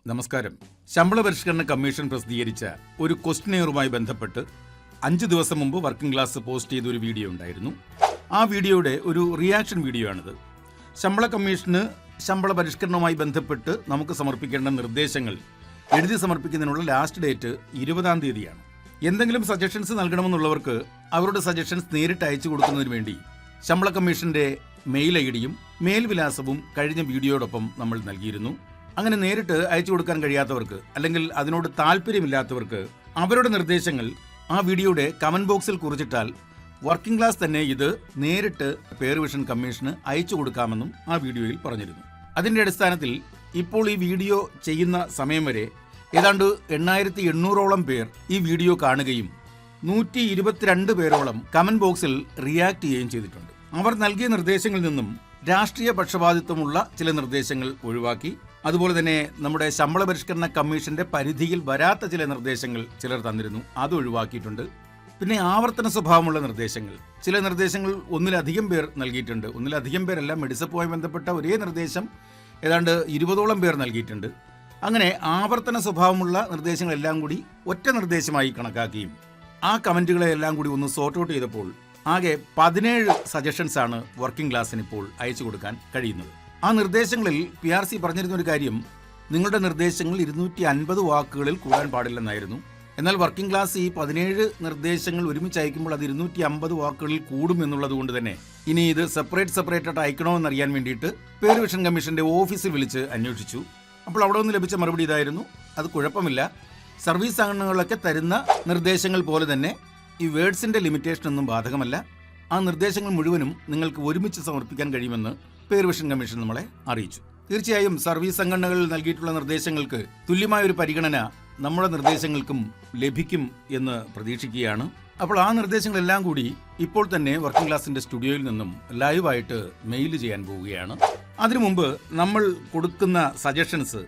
നമസ്കാരം. ശമ്പള പരിഷ്കരണ കമ്മീഷൻ പ്രസിദ്ധീകരിച്ച ഒരു ക്വസ്റ്റ്യനെയറുമായി ബന്ധപ്പെട്ട് 5 ദിവസം മുമ്പ് വർക്കിംഗ് ക്ലാസ് പോസ്റ്റ് ചെയ്ത ഒരു വീഡിയോ ഉണ്ടായിരുന്നു. ആ വീഡിയോയുടെ ഒരു റിയാക്ഷൻ വീഡിയോ ആണിത്. ശമ്പള കമ്മീഷന് ശമ്പള പരിഷ്കരണവുമായി ബന്ധപ്പെട്ട് നമുക്ക് സമർപ്പിക്കേണ്ട നിർദ്ദേശങ്ങൾ എഴുതി സമർപ്പിക്കുന്നതിനുള്ള ലാസ്റ്റ് ഡേറ്റ് 20-ാം തീയതിയാണ്. എന്തെങ്കിലും സജഷൻസ് നൽകണമെന്നുള്ളവർക്ക് അവരുടെ സജഷൻസ് നേരിട്ട് അയച്ചു കൊടുക്കുന്നതിന് വേണ്ടി ശമ്പള കമ്മീഷന്റെ മെയിൽ ഐഡിയും മെയിൽ വിലാസവും കഴിഞ്ഞ വീഡിയോയോടൊപ്പം നമ്മൾ നൽകിയിരുന്നു. അങ്ങനെ നേരിട്ട് അയച്ചു കൊടുക്കാൻ കഴിയാത്തവർക്ക് അല്ലെങ്കിൽ അതിനോട് താല്പര്യമില്ലാത്തവർക്ക് അവരുടെ നിർദ്ദേശങ്ങൾ ആ വീഡിയോയുടെ കമന്റ് ബോക്സിൽ കുറിച്ചിട്ടാൽ വർക്കിംഗ് ക്ലാസ് തന്നെ ഇത് നേരിട്ട് പേ റിവിഷൻ കമ്മീഷന് അയച്ചു കൊടുക്കാമെന്നും ആ വീഡിയോയിൽ പറഞ്ഞിരുന്നു. അതിന്റെ അടിസ്ഥാനത്തിൽ ഇപ്പോൾ ഈ വീഡിയോ ചെയ്യുന്ന സമയം വരെ ഏതാണ്ട് 8800ഓളം പേർ ഈ വീഡിയോ കാണുകയും 122 പേരോളം കമന്റ് ബോക്സിൽ റിയാക്ട് ചെയ്യുകയും ചെയ്തിട്ടുണ്ട്. അവർ നൽകിയ നിർദ്ദേശങ്ങളിൽ നിന്നും രാഷ്ട്രീയ പക്ഷപാതിത്വമുള്ള ചില നിർദ്ദേശങ്ങൾ ഒഴിവാക്കി, അതുപോലെ തന്നെ നമ്മുടെ ശമ്പള പരിഷ്കരണ കമ്മീഷന്റെ പരിധിയിൽ വരാത്ത ചില നിർദ്ദേശങ്ങൾ ചിലർ തന്നിരുന്നു, അത് ഒഴിവാക്കിയിട്ടുണ്ട്. പിന്നെ ആവർത്തന സ്വഭാവമുള്ള നിർദ്ദേശങ്ങൾ, ചില നിർദ്ദേശങ്ങൾ ഒന്നിലധികം പേർ നൽകിയിട്ടുണ്ട്. ഒന്നിലധികം പേരല്ല, മെഡിസപ്പുമായി ബന്ധപ്പെട്ട ഒരേ നിർദ്ദേശം ഏതാണ്ട് 20ഓളം പേർ നൽകിയിട്ടുണ്ട്. അങ്ങനെ ആവർത്തന സ്വഭാവമുള്ള നിർദ്ദേശങ്ങളെല്ലാം കൂടി ഒറ്റ നിർദ്ദേശമായി കണക്കാക്കിയും ആ കമന്റുകളെല്ലാം കൂടി ഒന്ന് സോർട്ട് ഔട്ട് ചെയ്തപ്പോൾ ആകെ 17 സജഷൻസ് ആണ് വർക്കിംഗ് ക്ലാസ്സിന് ഇപ്പോൾ അയച്ചു കൊടുക്കാൻ കഴിയുന്നത്. ആ നിർദ്ദേശങ്ങളിൽ PRC പറഞ്ഞിരുന്ന ഒരു കാര്യം, നിങ്ങളുടെ നിർദ്ദേശങ്ങൾ 250 വാക്കുകളിൽ കൂടാൻ പാടില്ലെന്നായിരുന്നു. എന്നാൽ വർക്കിംഗ് ക്ലാസ് ഈ 17 നിർദ്ദേശങ്ങൾ ഒരുമിച്ച് അയക്കുമ്പോൾ അത് 250 വാക്കുകളിൽ കൂടും എന്നുള്ളത് കൊണ്ട് തന്നെ ഇനി ഇത് സെപ്പറേറ്റ് ആയിട്ട് അയക്കണമെന്നറിയാൻ വേണ്ടിയിട്ട് പേ റിവിഷൻ കമ്മീഷന്റെ ഓഫീസിൽ വിളിച്ച് അന്വേഷിച്ചു. അപ്പോൾ അവിടെ നിന്ന് ലഭിച്ച മറുപടി ഇതായിരുന്നു, അത് കുഴപ്പമില്ല, സർവീസ് അംഗങ്ങളൊക്കെ തരുന്ന നിർദ്ദേശങ്ങൾ പോലെ തന്നെ ഈ വേർഡ്സിന്റെ ലിമിറ്റേഷൻ ഒന്നും ബാധകമല്ല, ആ നിർദ്ദേശങ്ങൾ മുഴുവനും നിങ്ങൾക്ക് ഒരുമിച്ച് സമർപ്പിക്കാൻ കഴിയുമെന്ന് പേ റിവിഷൻ കമ്മീഷൻ നമ്മളെ അറിയിച്ചു. തീർച്ചയായും സർവീസ് സംഘടനകൾ നൽകിയിട്ടുള്ള നിർദ്ദേശങ്ങൾക്ക് തുല്യമായ ഒരു പരിഗണന നമ്മുടെ നിർദ്ദേശങ്ങൾക്കും ലഭിക്കും എന്ന് പ്രതീക്ഷിക്കുകയാണ്. അപ്പോൾ ആ നിർദ്ദേശങ്ങളെല്ലാം കൂടി ഇപ്പോൾ തന്നെ വർക്കിംഗ് ക്ലാസിന്റെ സ്റ്റുഡിയോയിൽ നിന്നും ലൈവായിട്ട് മെയിൽ ചെയ്യാൻ പോവുകയാണ്. അതിനു മുമ്പ് നമ്മൾ കൊടുക്കുന്ന സജഷൻസ്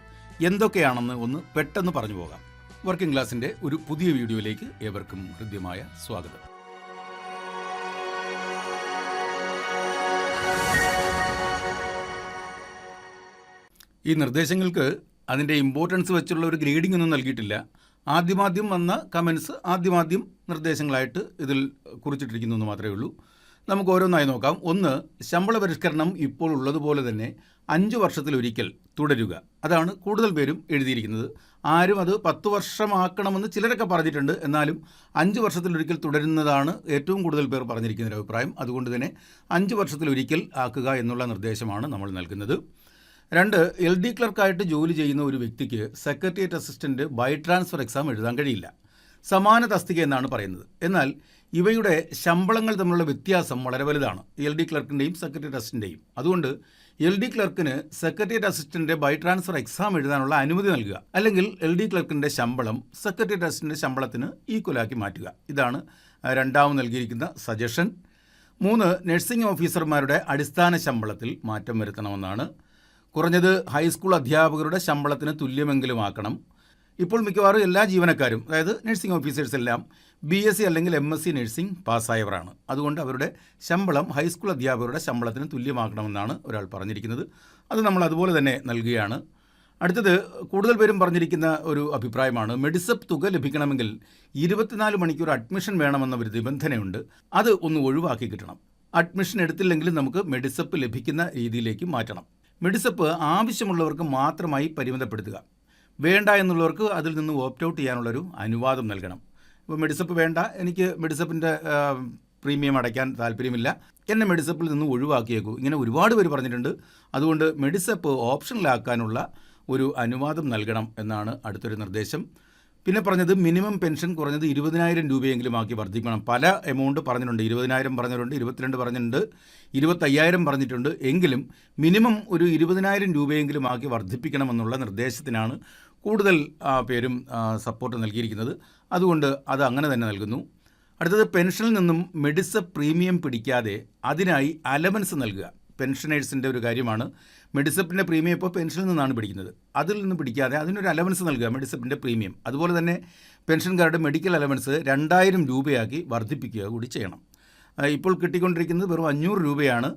എന്തൊക്കെയാണെന്ന് ഒന്ന് പെട്ടെന്ന് പറഞ്ഞു പോകാം. വർക്കിംഗ് ക്ലാസിന്റെ ഒരു പുതിയ വീഡിയോയിലേക്ക് ഏവർക്കും ഹൃദ്യമായ സ്വാഗതം. ഈ നിർദ്ദേശങ്ങൾക്ക് അതിൻ്റെ ഇമ്പോർട്ടൻസ് വെച്ചുള്ള ഒരു ഗ്രേഡിംഗ് ഒന്നും നൽകിയിട്ടില്ല. ആദ്യം വന്ന കമൻസ് ആദ്യം നിർദ്ദേശങ്ങളായിട്ട് ഇതിൽ കുറിച്ചിട്ടിരിക്കുന്നു എന്ന് മാത്രമേ ഉള്ളൂ. നമുക്ക് ഓരോന്നായി നോക്കാം. ഒന്ന്, ശമ്പള പരിഷ്കരണം ഇപ്പോൾ ഉള്ളതുപോലെ തന്നെ 5 വർഷത്തിലൊരിക്കൽ തുടരുക. അതാണ് കൂടുതൽ പേരും എഴുതിയിരിക്കുന്നത്. ആരും അത് 10 വർഷമാക്കണമെന്ന് ചിലരൊക്കെ പറഞ്ഞിട്ടുണ്ട്, എന്നാലും 5 വർഷത്തിലൊരിക്കൽ തുടരുന്നതാണ് ഏറ്റവും കൂടുതൽ പേർ പറഞ്ഞിരിക്കുന്ന ഒരു അഭിപ്രായം. അതുകൊണ്ട് തന്നെ 5 വർഷത്തിലൊരിക്കൽ ആക്കുക എന്നുള്ള നിർദ്ദേശമാണ് നമ്മൾ നൽകുന്നത്. 2, LD ക്ലർക്കായിട്ട് ജോലി ചെയ്യുന്ന ഒരു വ്യക്തിക്ക് secretariat assistant by transfer exam എഴുതാൻ കഴിയില്ല. സമാന തസ്തിക എന്നാണ് പറയുന്നത്. എന്നാൽ ഇവയുടെ ശമ്പളങ്ങൾ തമ്മിലുള്ള വ്യത്യാസം വളരെ വലുതാണ്, LD ക്ലർക്കിൻ്റെയും സെക്രട്ടേറിയറ്റ് അസിസ്റ്റൻ്റെയും. അതുകൊണ്ട് LD ക്ലർക്കിന് secretariat assistant by transfer exam എഴുതാനുള്ള അനുമതി നൽകുക, അല്ലെങ്കിൽ LD ക്ലർക്കിൻ്റെ ശമ്പളം സെക്രട്ടേറിയറ്റ് അസിസ്റ്റന്റ് ശമ്പളത്തിന് ഈക്വലാക്കി മാറ്റുക. ഇതാണ് രണ്ടാമത് നൽകിയിരിക്കുന്ന സജഷൻ. 3, നഴ്സിംഗ് ഓഫീസർമാരുടെ അടിസ്ഥാന ശമ്പളത്തിൽ മാറ്റം വരുത്തണമെന്നാണ്. കുറഞ്ഞത് ഹൈസ്കൂൾ അധ്യാപകരുടെ ശമ്പളത്തിന് തുല്യമെങ്കിലും ആക്കണം. ഇപ്പോൾ മിക്കവാറും എല്ലാ ജീവനക്കാരും, അതായത് നഴ്സിംഗ് ഓഫീസേഴ്സ് എല്ലാം BSc അല്ലെങ്കിൽ MSc നഴ്സിംഗ് പാസ്സായവരാണ്. അതുകൊണ്ട് അവരുടെ ശമ്പളം ഹൈസ്കൂൾ അധ്യാപകരുടെ ശമ്പളത്തിന് തുല്യമാക്കണമെന്നാണ് ഒരാൾ പറഞ്ഞിരിക്കുന്നത്. അത് നമ്മൾ അതുപോലെ തന്നെ നൽകുകയാണ്. അടുത്തത്, കൂടുതൽ പേരും പറഞ്ഞിരിക്കുന്ന ഒരു അഭിപ്രായമാണ്, മെഡിസപ്പ് തുക ലഭിക്കണമെങ്കിൽ 24 മണിക്കൂർ അഡ്മിഷൻ വേണമെന്ന ഒരു നിബന്ധനയുണ്ട്. അത് ഒന്ന് ഒഴിവാക്കി കിട്ടണം. അഡ്മിഷൻ എടുത്തില്ലെങ്കിലും നമുക്ക് മെഡിസപ്പ് ലഭിക്കുന്ന രീതിയിലേക്ക് മാറ്റണം. മെഡിസപ്പ് ആവശ്യമുള്ളവർക്ക് മാത്രമായി പരിമിതപ്പെടുത്തുക. വേണ്ട എന്നുള്ളവർക്ക് അതിൽ നിന്ന് ഓപ്റ്റ് ഔട്ട് ചെയ്യാനുള്ളൊരു അനുവാദം നൽകണം. ഇപ്പോൾ മെഡിസപ്പ് വേണ്ട, എനിക്ക് മെഡിസപ്പിൻ്റെ പ്രീമിയം അടയ്ക്കാൻ താല്പര്യമില്ല, എന്നെ മെഡിസപ്പിൽ നിന്ന് ഒഴിവാക്കിയേക്കൂ, ഇങ്ങനെ ഒരുപാട് പേര് പറഞ്ഞിട്ടുണ്ട്. അതുകൊണ്ട് മെഡിസപ്പ് ഓപ്ഷനിലാക്കാനുള്ള ഒരു അനുവാദം നൽകണം എന്നാണ് അടുത്തൊരു നിർദ്ദേശം. പിന്നെ പറഞ്ഞത്, മിനിമം പെൻഷൻ കുറഞ്ഞത് 20,000 രൂപയെങ്കിലും ആക്കി വർദ്ധിക്കണം. പല എമൗണ്ട് പറഞ്ഞിട്ടുണ്ട്, 20,000 പറഞ്ഞിട്ടുണ്ട്, 22 പറഞ്ഞിട്ടുണ്ട്, 25,000 പറഞ്ഞിട്ടുണ്ട്. എങ്കിലും മിനിമം ഒരു 20,000 രൂപയെങ്കിലും ആക്കി വർദ്ധിപ്പിക്കണമെന്നുള്ള നിർദ്ദേശത്തിനാണ് കൂടുതൽ പേരും സപ്പോർട്ട് നൽകിയിരിക്കുന്നത്. അതുകൊണ്ട് അത് അങ്ങനെ തന്നെ നൽകുന്നു. അടുത്തത്, പെൻഷനിൽ നിന്നും മെഡിസപ്പ് പ്രീമിയം പിടിക്കാതെ അതിനായി അലവൻസ് നൽകുക. പെൻഷനേഴ്സിൻ്റെ ഒരു കാര്യമാണ്. മെഡിസപ്പിൻ്റെ പ്രീമിയം ഇപ്പോൾ പെൻഷനിൽ നിന്നാണ് പിടിക്കുന്നത്, അതിൽ നിന്ന് പിടിക്കാതെ അതിനൊരു അലവൻസ് നൽകുക, മെഡിസപ്പിൻ്റെ പ്രീമിയം. അതുപോലെ തന്നെ പെൻഷൻകാരുടെ മെഡിക്കൽ അലവൻസ് 2,000 രൂപയാക്കി വർദ്ധിപ്പിക്കുക കൂടി ചെയ്യണം. ഇപ്പോൾ കിട്ടിക്കൊണ്ടിരിക്കുന്നത് വെറും 500 രൂപയാണ്.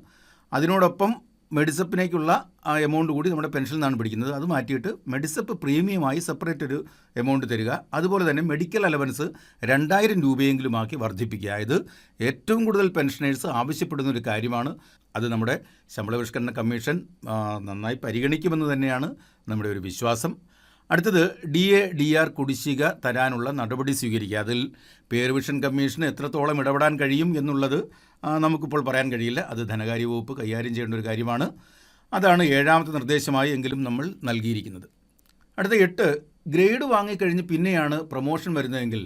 അതിനോടൊപ്പം മെഡിസപ്പിനേക്കുള്ള ആ എമൗണ്ട് കൂടി നമ്മുടെ പെൻഷനിൽ നിന്നാണ് പിടിക്കുന്നത്. അത് മാറ്റിയിട്ട് മെഡിസപ്പ് പ്രീമിയമായി സെപ്പറേറ്റ് ഒരു എമൗണ്ട് തരിക. അതുപോലെ തന്നെ മെഡിക്കൽ അലവൻസ് 2000 രൂപയെങ്കിലും ആക്കി വർദ്ധിപ്പിക്കുക. ഇത് ഏറ്റവും കൂടുതൽ പെൻഷനേഴ്സ് ആവശ്യപ്പെടുന്ന ഒരു കാര്യമാണ്. അത് നമ്മുടെ ശമ്പള പരിഷ്കരണ കമ്മീഷൻ നന്നായി പരിഗണിക്കുമെന്ന് തന്നെയാണ് നമ്മുടെ ഒരു വിശ്വാസം. അടുത്തത് DA/DR കുടിശ്ശിക തരാനുള്ള നടപടി സ്വീകരിക്കുക. അതിൽ പേ റിവിഷൻ കമ്മീഷന് എത്രത്തോളം ഇടപെടാൻ കഴിയും എന്നുള്ളത് നമുക്കിപ്പോൾ പറയാൻ കഴിയില്ല. അത് ധനകാര്യ വകുപ്പ് കൈകാര്യം ചെയ്യേണ്ട ഒരു കാര്യമാണ്. അതാണ് 7ാമത്തെ നിർദ്ദേശമായി എങ്കിലും നമ്മൾ നൽകിയിരിക്കുന്നത്. അടുത്ത 8, ഗ്രേഡ് വാങ്ങിക്കഴിഞ്ഞ് പിന്നെയാണ് പ്രൊമോഷൻ വരുന്നതെങ്കിൽ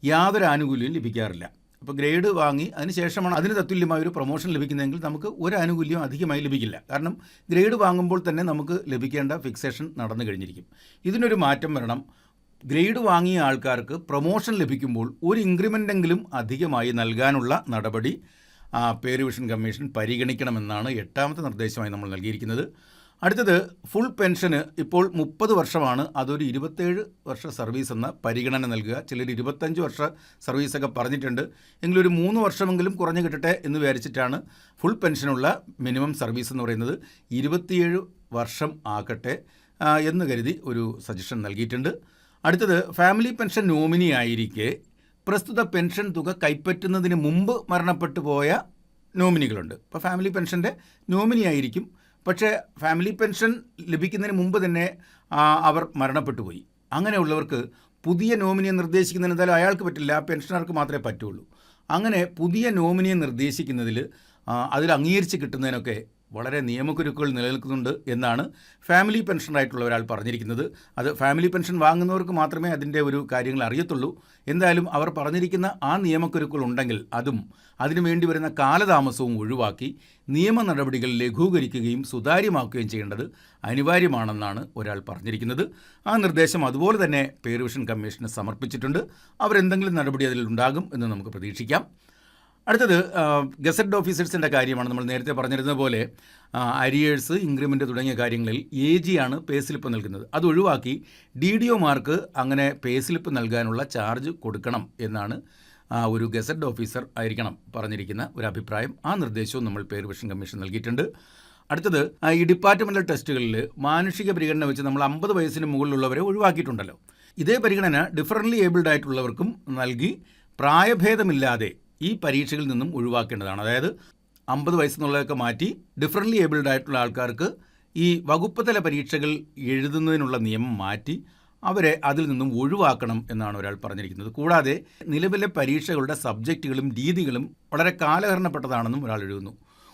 യാതൊരു ആനുകൂല്യവും ലഭിക്കാറില്ല. അപ്പോൾ ഗ്രേഡ് വാങ്ങി അതിനുശേഷമാണ് അതിന് തത്തുല്യമായ ഒരു പ്രൊമോഷൻ ലഭിക്കുന്നതെങ്കിൽ നമുക്ക് ഒരു ആനുകൂല്യം അധികമായി ലഭിക്കില്ല. കാരണം ഗ്രേഡ് വാങ്ങുമ്പോൾ തന്നെ നമുക്ക് ലഭിക്കേണ്ട ഫിക്സേഷൻ നടന്നു കഴിഞ്ഞിരിക്കും. ഇതിനൊരു മാറ്റം വരണം. ഗ്രേഡ് വാങ്ങിയ ആൾക്കാർക്ക് പ്രൊമോഷൻ ലഭിക്കുമ്പോൾ ഒരു ഇൻക്രിമെൻ്റെങ്കിലും അധികമായി നൽകാനുള്ള നടപടി പേ റിവിഷൻ കമ്മീഷൻ പരിഗണിക്കണമെന്നാണ് 8ാമത്തെ നിർദ്ദേശമായി നമ്മൾ നൽകിയിരിക്കുന്നത്. അടുത്തത് ഫുൾ പെൻഷന് ഇപ്പോൾ 30 വർഷമാണ്. അതൊരു 27 വർഷ സർവീസ് എന്ന പരിഗണന നൽകുക. ചിലർ 25 വർഷ സർവീസൊക്കെ പറഞ്ഞിട്ടുണ്ട്. എങ്കിലും ഒരു 3 വർഷമെങ്കിലും കുറഞ്ഞു കിട്ടട്ടെ എന്ന് വിചാരിച്ചിട്ടാണ് ഫുൾ പെൻഷനുള്ള മിനിമം സർവീസ് എന്ന് പറയുന്നത് 27 വർഷം ആക്കട്ടെ എന്ന് കരുതി ഒരു സജഷൻ നൽകിയിട്ടുണ്ട്. അടുത്തത് ഫാമിലി പെൻഷൻ നോമിനി ആയിരിക്കെ പ്രസ്തുത പെൻഷൻ തുക കൈപ്പറ്റുന്നതിന് മുമ്പ് മരണപ്പെട്ടു പോയ നോമിനികളുണ്ട്. ഇപ്പോൾ ഫാമിലി പെൻഷൻ്റെ നോമിനി ആയിരിക്കും, പക്ഷേ ഫാമിലി പെൻഷൻ ലഭിക്കുന്നതിന് മുമ്പ് തന്നെ അവർ മരണപ്പെട്ടു പോയി. അങ്ങനെയുള്ളവർക്ക് പുതിയ നോമിനിയെ നിർദ്ദേശിക്കുന്നതിന് എന്തായാലും അയാൾക്ക് പറ്റില്ല, പെൻഷനർക്ക് മാത്രമേ പറ്റുള്ളൂ. അങ്ങനെ പുതിയ നോമിനിയെ നിർദ്ദേശിക്കുന്നതിൽ അതിൽ അംഗീകരിച്ച് കിട്ടുന്നതിനൊക്കെ വളരെ നിയമക്കുരുക്കുകൾ നിലനിൽക്കുന്നുണ്ട് എന്നാണ് ഫാമിലി പെൻഷനായിട്ടുള്ള ഒരാൾ പറഞ്ഞിരിക്കുന്നത്. അത് ഫാമിലി പെൻഷൻ വാങ്ങുന്നവർക്ക് മാത്രമേ അതിൻ്റെ ഒരു കാര്യങ്ങൾ അറിയത്തുള്ളൂ. എന്തായാലും അവർ പറഞ്ഞിരിക്കുന്ന ആ നിയമക്കുരുക്കുകൾ ഉണ്ടെങ്കിൽ അതും അതിനു വേണ്ടി വരുന്ന കാലതാമസവും ഒഴിവാക്കി നിയമ നടപടികൾ ലഘൂകരിക്കുകയും സുതാര്യമാക്കുകയും ചെയ്യേണ്ടത് അനിവാര്യമാണെന്നാണ് ഒരാൾ പറഞ്ഞിരിക്കുന്നത്. ആ നിർദ്ദേശം അതുപോലെ തന്നെ പേ റിവിഷൻ കമ്മീഷന് സമർപ്പിച്ചിട്ടുണ്ട്. അവരെന്തെങ്കിലും നടപടി അതിലുണ്ടാകും എന്ന് നമുക്ക് പ്രതീക്ഷിക്കാം. അടുത്തത് ഗസറ്റ് ഓഫീസേഴ്സിൻ്റെ കാര്യമാണ്. നമ്മൾ നേരത്തെ പറഞ്ഞിരുന്ന പോലെ അരിയേഴ്സ്, ഇൻക്രിമെൻ്റ് തുടങ്ങിയ കാര്യങ്ങളിൽ AG ആണ് പേ സ്ലിപ്പ് നൽകുന്നത്. അത് ഒഴിവാക്കി DDOമാർക്ക് അങ്ങനെ പേ സ്ലിപ്പ് നൽകാനുള്ള ചാർജ് കൊടുക്കണം എന്നാണ് ഒരു ഗസറ്റ് ഓഫീസർ ആയിരിക്കണം പറഞ്ഞിരിക്കുന്ന ഒരു അഭിപ്രായം. ആ നിർദ്ദേശവും നമ്മൾ പേ റിവിഷൻ കമ്മീഷൻ നൽകിയിട്ടുണ്ട്. അടുത്തത് ഈ ഡിപ്പാർട്ട്മെൻ്റൽ ടെസ്റ്റുകളിൽ മാനുഷിക പരിഗണന വെച്ച് നമ്മൾ 50 വയസ്സിന് മുകളിലുള്ളവരെ ഒഴിവാക്കിയിട്ടുണ്ടല്ലോ. ഇതേ പരിഗണന ഡിഫറൻ്റ്ലി ഏബിൾഡ് ആയിട്ടുള്ളവർക്കും നൽകി പ്രായഭേദമില്ലാതെ ഈ പരീക്ഷകളിൽ നിന്നും ഒഴിവാക്കേണ്ടതാണ്. അതായത് 50 വയസ്സെന്നുള്ളതൊക്കെ മാറ്റി ഡിഫറൻ്റ്ലി ഏബിൾഡ് ആയിട്ടുള്ള ആൾക്കാർക്ക് ഈ വകുപ്പ് തല പരീക്ഷകൾ എഴുതുന്നതിനുള്ള നിയമം മാറ്റി അവരെ അതിൽ നിന്നും ഒഴിവാക്കണം എന്നാണ് ഒരാൾ പറഞ്ഞിരിക്കുന്നത്. കൂടാതെ നിലവിലെ പരീക്ഷകളുടെ സബ്ജക്റ്റുകളും രീതികളും വളരെ കാലഹരണപ്പെട്ടതാണെന്നും ഒരാൾ എഴുതുന്നു.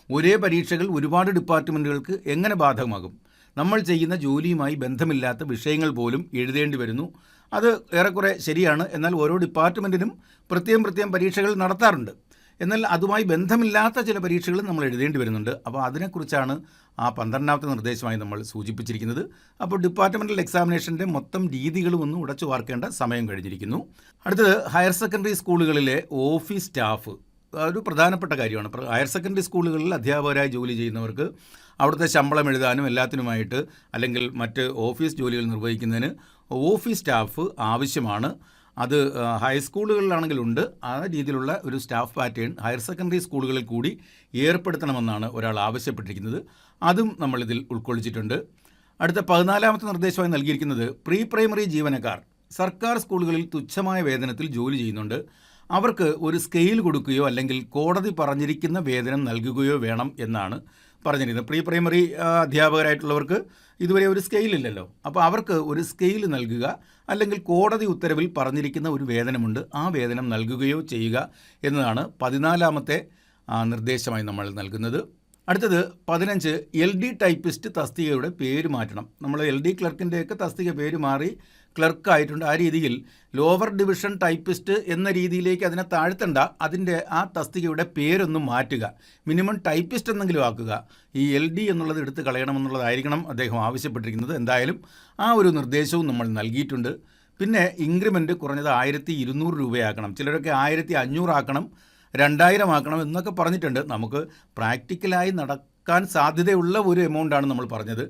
ഒരേ പരീക്ഷകൾ ഒരുപാട് ഡിപ്പാർട്ട്മെൻറ്റുകൾക്ക് എങ്ങനെ ബാധകമാകും? നമ്മൾ ചെയ്യുന്ന ജോലിയുമായി ബന്ധമില്ലാത്ത വിഷയങ്ങൾ പോലും എഴുതേണ്ടി വരുന്നു. അത് ഏറെക്കുറെ ശരിയാണ്. എന്നാൽ ഓരോ ഡിപ്പാർട്ട്മെൻറ്റിനും പ്രത്യേകം പരീക്ഷകൾ നടത്താറുണ്ട്. എന്നാൽ അതുമായി ബന്ധമില്ലാത്ത ചില പരീക്ഷകൾ നമ്മൾ എഴുതേണ്ടി വരുന്നുണ്ട്. അപ്പോൾ അതിനെക്കുറിച്ചാണ് ആ 12ാമത്തെ നിർദ്ദേശമായി നമ്മൾ സൂചിപ്പിച്ചിരിക്കുന്നത്. അപ്പോൾ ഡിപ്പാർട്ട്മെൻ്റൽ എക്സാമിനേഷൻ്റെ മൊത്തം രീതികളും ഒന്ന് ഉടച്ചു വാർക്കേണ്ട സമയം കഴിഞ്ഞിരിക്കുന്നു. അടുത്തത് ഹയർ സെക്കൻഡറി സ്കൂളുകളിലെ ഓഫീസ് സ്റ്റാഫ് ഒരു പ്രധാനപ്പെട്ട കാര്യമാണ്. ഹയർ സെക്കൻഡറി സ്കൂളുകളിൽ അധ്യാപകരായി ജോലി ചെയ്യുന്നവർക്ക് അവിടുത്തെ ശമ്പളം എഴുതാനും എല്ലാത്തിനുമായിട്ട് അല്ലെങ്കിൽ മറ്റ് ഓഫീസ് ജോലികൾ നിർവഹിക്കുന്നതിന് ഓഫീസ് സ്റ്റാഫ് ആവശ്യമാണ്. അത് ഹൈസ്കൂളുകളിലാണെങ്കിലുണ്ട്. ആ രീതിയിലുള്ള ഒരു സ്റ്റാഫ് പാറ്റേൺ ഹയർ സെക്കൻഡറി സ്കൂളുകളിൽ കൂടി ഏർപ്പെടുത്തണമെന്നാണ് ഒരാൾ ആവശ്യപ്പെട്ടിരിക്കുന്നത്. അതും നമ്മളിതിൽ ഉൾക്കൊള്ളിച്ചിട്ടുണ്ട്. അടുത്ത 14ാമത്തെ നിർദ്ദേശമായി നൽകിയിരിക്കുന്നത് പ്രീ പ്രൈമറി ജീവനക്കാർ സർക്കാർ സ്കൂളുകളിൽ തുച്ഛമായ വേതനത്തിൽ ജോലി ചെയ്യുന്നുണ്ട്. അവർക്ക് ഒരു സ്കെയിൽ കൊടുക്കുകയോ അല്ലെങ്കിൽ കോടതി പറഞ്ഞിരിക്കുന്ന വേതനം നൽകുകയോ വേണം എന്നാണ് പറഞ്ഞിരിക്കുന്നത്. പ്രീ പ്രൈമറി അധ്യാപകരായിട്ടുള്ളവർക്ക് ഇതുവരെ ഒരു സ്കെയിലില്ലല്ലോ. അപ്പോൾ അവർക്ക് ഒരു സ്കെയിൽ നൽകുക, അല്ലെങ്കിൽ കോടതി ഉത്തരവിൽ പറഞ്ഞിരിക്കുന്ന ഒരു വേതനമുണ്ട്, ആ വേതനം നൽകുകയോ ചെയ്യുക എന്നതാണ് 14ാമത്തെ നിർദ്ദേശമായി നമ്മൾ നൽകുന്നത്. അടുത്തത് 15 LD ടൈപ്പിസ്റ്റ് തസ്തികയുടെ പേര് മാറ്റണം. നമ്മൾ LD ക്ലർക്കിൻ്റെയൊക്കെ തസ്തിക പേര് മാറി ക്ലർക്കായിട്ടുണ്ട്. ആ രീതിയിൽ ലോവർ ഡിവിഷൻ ടൈപ്പിസ്റ്റ് എന്ന രീതിയിലേക്ക് അതിനെ താഴ്ത്തണ്ട. അതിൻ്റെ ആ തസ്തികയുടെ പേരൊന്നും മാറ്റുക, മിനിമം ടൈപ്പിസ്റ്റ് എന്നെങ്കിലും ആക്കുക. ഈ LD എന്നുള്ളത് എടുത്ത് കളയണമെന്നുള്ളതായിരിക്കണം അദ്ദേഹം ആവശ്യപ്പെട്ടിരിക്കുന്നത്. എന്തായാലും ആ ഒരു നിർദ്ദേശവും നമ്മൾ നൽകിയിട്ടുണ്ട്. പിന്നെ ഇൻക്രിമെൻറ്റ് കുറഞ്ഞത് 1200 രൂപയാക്കണം. ചിലരൊക്കെ 1500 ആക്കണം, 2000 ആക്കണം എന്നൊക്കെ പറഞ്ഞിട്ടുണ്ട്. നമുക്ക് പ്രാക്ടിക്കലായി നടക്കാൻ സാധ്യതയുള്ള ഒരു എമൗണ്ടാണ് നമ്മൾ പറഞ്ഞത്.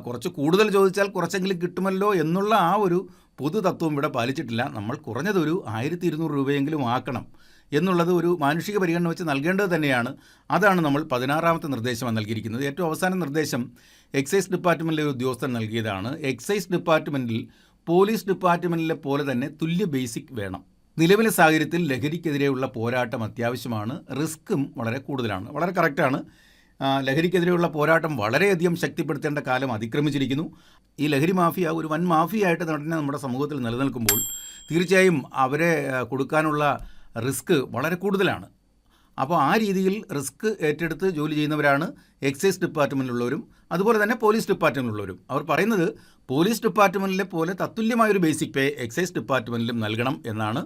കുറച്ച് കൂടുതൽ ചോദിച്ചാൽ കുറച്ചെങ്കിലും കിട്ടുമല്ലോ എന്നുള്ള ആ ഒരു പൊതു തത്വം ഇവിടെ പാലിച്ചിട്ടില്ല. നമ്മൾ കുറഞ്ഞതൊരു 1200 രൂപയെങ്കിലും ആക്കണം എന്നുള്ളത് ഒരു മാനുഷിക പരിഗണന വെച്ച് നൽകേണ്ടത് തന്നെയാണ്. അതാണ് നമ്മൾ 16ാമത്തെ നിർദ്ദേശമായി നൽകിയിരിക്കുന്നത്. ഏറ്റവും അവസാന നിർദ്ദേശം എക്സൈസ് ഡിപ്പാർട്ട്മെൻറ്റിലെ ഒരു ഉദ്യോഗസ്ഥൻ നൽകിയതാണ്. എക്സൈസ് ഡിപ്പാർട്ട്മെൻറ്റിൽ പോലീസ് ഡിപ്പാർട്ട്മെൻറ്റിലെ പോലെ തന്നെ തുല്യ ബേസിക് വേണം. നിലവിലെ സാഹചര്യത്തിൽ ലഹരിക്കെതിരെയുള്ള പോരാട്ടം അത്യാവശ്യമാണ്. റിസ്ക്കും വളരെ കൂടുതലാണ്. വളരെ കറക്റ്റാണ്. ലഹരിക്കെതിരെയുള്ള പോരാട്ടം വളരെയധികം ശക്തിപ്പെടുത്തേണ്ട കാലം അതിക്രമിച്ചിരിക്കുന്നു. ഈ ലഹരി മാഫിയ ഒരു വൻ മാഫിയായിട്ട് തന്നെ നമ്മുടെ സമൂഹത്തിൽ നിലനിൽക്കുമ്പോൾ തീർച്ചയായും അവരെ കൊടുക്കാനുള്ള റിസ്ക് വളരെ കൂടുതലാണ്. അപ്പോൾ ആ രീതിയിൽ റിസ്ക് ഏറ്റെടുത്ത് ജോലി ചെയ്യുന്നവരാണ് എക്സൈസ് ഡിപ്പാർട്ട്മെൻറ്റിലുള്ളവരും അതുപോലെ തന്നെ പോലീസ് ഡിപ്പാർട്ട്മെൻറ്റിലുള്ളവരും. അവർ പറയുന്നത് പോലീസ് ഡിപ്പാർട്ട്മെൻറ്റിലെ പോലെ തത്തുല്യമായൊരു ബേസിക് പേ എക്സൈസ് ഡിപ്പാർട്ട്മെൻറ്റിലും നൽകണം എന്നാണ്.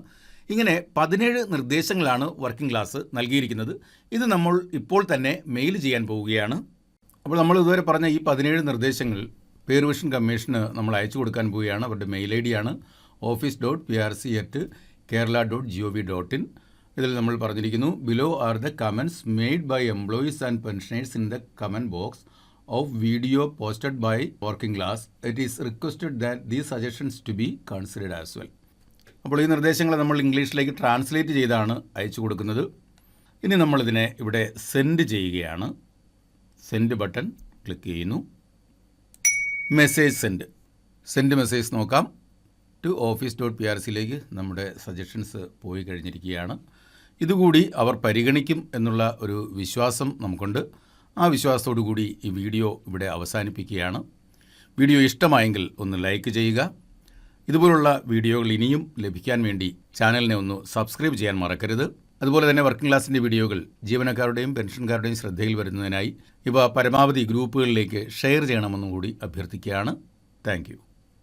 ഇങ്ങനെ 17 നിർദ്ദേശങ്ങളാണ് വർക്കിംഗ് ക്ലാസ് നൽകിയിരിക്കുന്നത്. ഇത് നമ്മൾ ഇപ്പോൾ തന്നെ മെയിൽ ചെയ്യാൻ പോവുകയാണ്. അപ്പോൾ നമ്മൾ ഇതുവരെ പറഞ്ഞ ഈ 17 നിർദ്ദേശങ്ങൾ പേർവിഷൻ കമ്മീഷന് നമ്മൾ അയച്ചു കൊടുക്കാൻ പോവുകയാണ്. അവരുടെ മെയിൽ ID ആണ് office.prc@kerala.gov.in. ഇതിൽ നമ്മൾ പറഞ്ഞിരിക്കുന്നു, below are the comments made by employees and pensioners in the comment box of video posted by working class. It is requested that these suggestions to be considered as well. അപ്പോൾ ഈ നിർദ്ദേശങ്ങൾ നമ്മൾ ഇംഗ്ലീഷിലേക്ക് translate ചെയ്താണ് അയച്ചു കൊടുക്കുന്നത്. ഇനി നമ്മളിതിനെ ഇവിടെ സെൻഡ് ചെയ്യുകയാണ്. സെൻഡ് ബട്ടൺ ക്ലിക്ക് ചെയ്യുന്നു. മെസ്സേജ് സെൻഡ് മെസ്സേജ് നോക്കാം. ടു office.prc നമ്മുടെ സജഷൻസ് പോയി കഴിഞ്ഞിരിക്കുകയാണ്. ഇതുകൂടി അവർ പരിഗണിക്കും എന്നുള്ള ഒരു വിശ്വാസം നമുക്കുണ്ട്. ആ വിശ്വാസത്തോടു കൂടി ഈ വീഡിയോ ഇവിടെ അവസാനിപ്പിക്കുകയാണ്. വീഡിയോ ഇഷ്ടമായെങ്കിൽ ഒന്ന് ലൈക്ക് ചെയ്യുക. ഇതുപോലുള്ള വീഡിയോകൾ ഇനിയും ലഭിക്കാൻ വേണ്ടി ചാനലിനെ ഒന്ന് സബ്സ്ക്രൈബ് ചെയ്യാൻ മറക്കരുത്. അതുപോലെ തന്നെ വർക്കിംഗ് ക്ലാസിൻ്റെ വീഡിയോകൾ ജീവനക്കാരുടെയും പെൻഷൻകാരുടെയും ശ്രദ്ധയിൽ വരുന്നതിനായി ഇവ പരമാവധി ഗ്രൂപ്പുകളിലേക്ക് ഷെയർ ചെയ്യണമെന്നും കൂടി അഭ്യർത്ഥിക്കുകയാണ്. Thank you.